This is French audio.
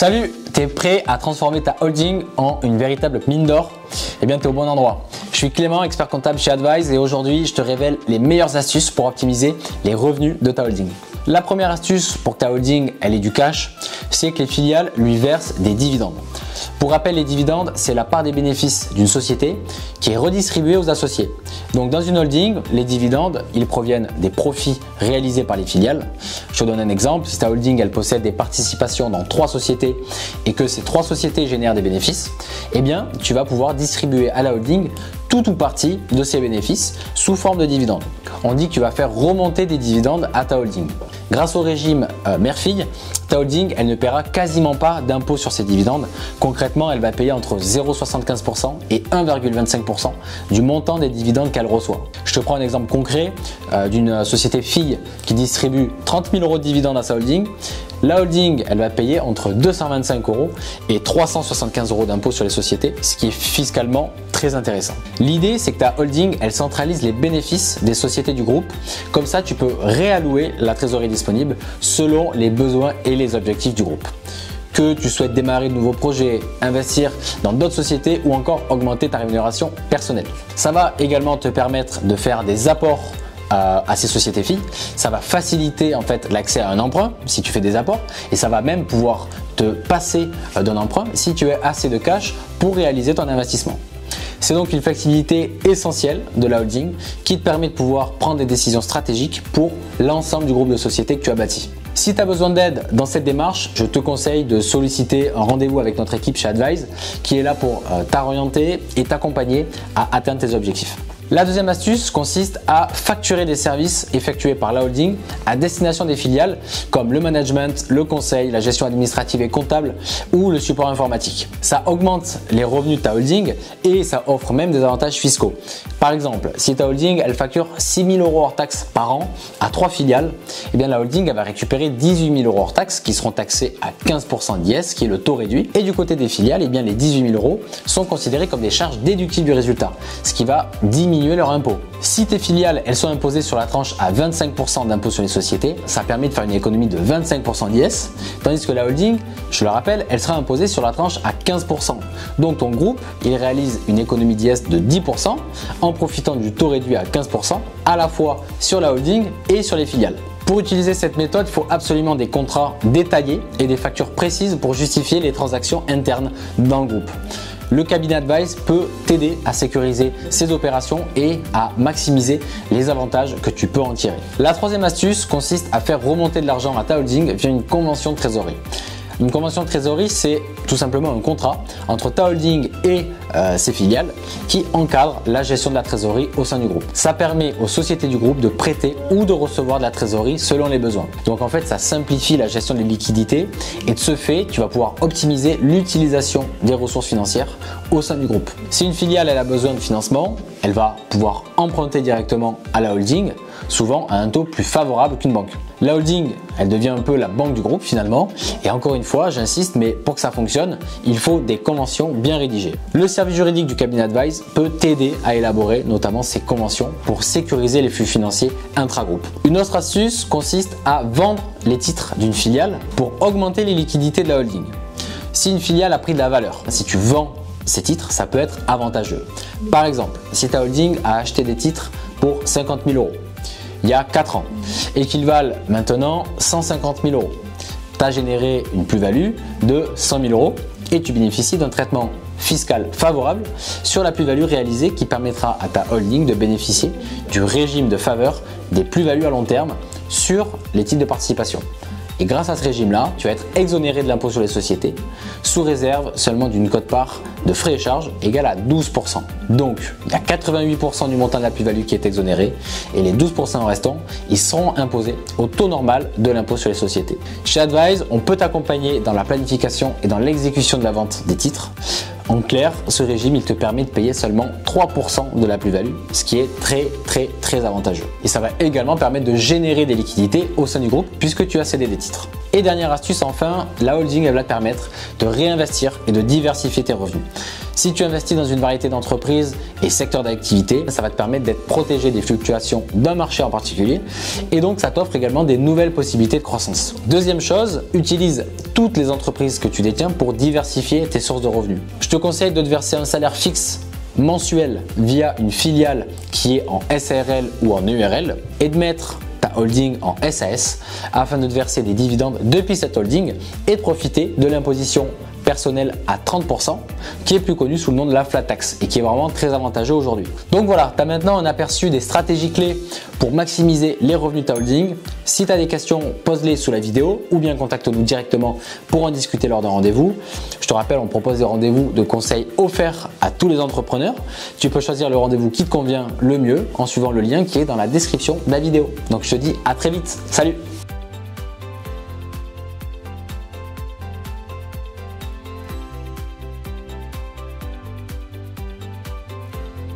Salut, t'es prêt à transformer ta holding en une véritable mine d'or? Eh bien, t'es au bon endroit. Je suis Clément, expert comptable chez Advise et aujourd'hui, je te révèle les meilleures astuces pour optimiser les revenus de ta holding. La première astuce pour que ta holding ait du cash, c'est que les filiales lui versent des dividendes. Pour rappel, les dividendes, c'est la part des bénéfices d'une société qui est redistribuée aux associés. Donc dans une holding, les dividendes, ils proviennent des profits réalisés par les filiales. Je te donne un exemple, si ta holding elle possède des participations dans 3 sociétés et que ces 3 sociétés génèrent des bénéfices, eh bien tu vas pouvoir distribuer à la holding tout ou partie de ces bénéfices sous forme de dividendes. On dit que tu vas faire remonter des dividendes à ta holding. Grâce au régime mère-fille, ta holding elle ne paiera quasiment pas d'impôt sur ces dividendes. Concrètement, elle va payer entre 0,75% et 1,25% du montant des dividendes qu'elle reçoit. Je te prends un exemple concret d'une société fille qui distribue 30 000 € de dividendes à sa holding. La holding, elle va payer entre 225 € et 375 € d'impôt sur les sociétés, ce qui est fiscalement très intéressant. L'idée, c'est que ta holding, elle centralise les bénéfices des sociétés du groupe. Comme ça, tu peux réallouer la trésorerie disponible selon les besoins et les objectifs du groupe. Que tu souhaites démarrer de nouveaux projets, investir dans d'autres sociétés ou encore augmenter ta rémunération personnelle. Ça va également te permettre de faire des apports à ces sociétés filles. Ça va faciliter en fait l'accès à un emprunt si tu fais des apports et ça va même pouvoir te passer d'un emprunt si tu as assez de cash pour réaliser ton investissement. C'est donc une flexibilité essentielle de la holding qui te permet de pouvoir prendre des décisions stratégiques pour l'ensemble du groupe de sociétés que tu as bâti. Si tu as besoin d'aide dans cette démarche, je te conseille de solliciter un rendez-vous avec notre équipe chez Advise qui est là pour t'orienter et t'accompagner à atteindre tes objectifs. La deuxième astuce consiste à facturer des services effectués par la holding à destination des filiales comme le management, le conseil, la gestion administrative et comptable ou le support informatique. Ça augmente les revenus de ta holding et ça offre même des avantages fiscaux. Par exemple, si ta holding elle facture 6 000 € hors taxes par an à 3 filiales, eh bien la holding elle va récupérer 18 000 € hors taxes qui seront taxés à 15% d'IS qui est le taux réduit. Et du côté des filiales, eh bien les 18 000 € sont considérés comme des charges déductibles du résultat, ce qui va diminuer leur impôt. Si tes filiales elles sont imposées sur la tranche à 25% d'impôt sur les sociétés, ça permet de faire une économie de 25% d'IS, tandis que la holding, je le rappelle, elle sera imposée sur la tranche à 15%. Donc ton groupe, il réalise une économie d'IS de 10% en profitant du taux réduit à 15% à la fois sur la holding et sur les filiales. Pour utiliser cette méthode, il faut absolument des contrats détaillés et des factures précises pour justifier les transactions internes dans le groupe. Le cabinet Advise peut t'aider à sécuriser ces opérations et à maximiser les avantages que tu peux en tirer. La troisième astuce consiste à faire remonter de l'argent à ta holding via une convention de trésorerie. Une convention de trésorerie, c'est tout simplement un contrat entre ta holding et ses filiales qui encadre la gestion de la trésorerie au sein du groupe. Ça permet aux sociétés du groupe de prêter ou de recevoir de la trésorerie selon les besoins. Donc en fait, ça simplifie la gestion des liquidités et de ce fait, tu vas pouvoir optimiser l'utilisation des ressources financières au sein du groupe. Si une filiale elle a besoin de financement, elle va pouvoir emprunter directement à la holding, souvent à un taux plus favorable qu'une banque. La holding, elle devient un peu la banque du groupe finalement. Et encore une fois, j'insiste, mais pour que ça fonctionne, il faut des conventions bien rédigées. Le service juridique du cabinet Advise peut t'aider à élaborer notamment ces conventions pour sécuriser les flux financiers intra-groupe. Une autre astuce consiste à vendre les titres d'une filiale pour augmenter les liquidités de la holding. Si une filiale a pris de la valeur, si tu vends ces titres, ça peut être avantageux. Par exemple, si ta holding a acheté des titres pour 50 000 € il y a 4 ans et qu'ils valent maintenant 150 000 €. Tu as généré une plus-value de 100 000 € et tu bénéficies d'un traitement fiscal favorable sur la plus-value réalisée qui permettra à ta holding de bénéficier du régime de faveur des plus-values à long terme sur les titres de participation. Et grâce à ce régime-là, tu vas être exonéré de l'impôt sur les sociétés sous réserve seulement d'une quote-part de frais et charges égale à 12%. Donc, il y a 88% du montant de la plus-value qui est exonéré et les 12% restants, ils seront imposés au taux normal de l'impôt sur les sociétés. Chez Advise, on peut t'accompagner dans la planification et dans l'exécution de la vente des titres. En clair, ce régime, il te permet de payer seulement 3% de la plus-value, ce qui est très avantageux. Et ça va également permettre de générer des liquidités au sein du groupe puisque tu as cédé des titres. Et dernière astuce enfin, la holding elle va te permettre de réinvestir et de diversifier tes revenus. Si tu investis dans une variété d'entreprises et secteurs d'activité, ça va te permettre d'être protégé des fluctuations d'un marché en particulier et donc ça t'offre également des nouvelles possibilités de croissance. Deuxième chose, utilise toutes les entreprises que tu détiens pour diversifier tes sources de revenus. Je te conseille de te verser un salaire fixe mensuel via une filiale qui est en SARL ou en URL et de mettre ta holding en SAS afin de te verser des dividendes depuis cette holding et de profiter de l'imposition personnelle à 30% qui est plus connue sous le nom de la flat tax et qui est vraiment très avantageux aujourd'hui. Donc voilà, tu as maintenant un aperçu des stratégies clés pour maximiser les revenus de ta holding. Si tu as des questions, pose-les sous la vidéo ou bien contacte-nous directement pour en discuter lors d'un rendez-vous. Je te rappelle, on propose des rendez-vous de conseils offerts à tous les entrepreneurs. Tu peux choisir le rendez-vous qui te convient le mieux en suivant le lien qui est dans la description de la vidéo. Donc je te dis à très vite. Salut!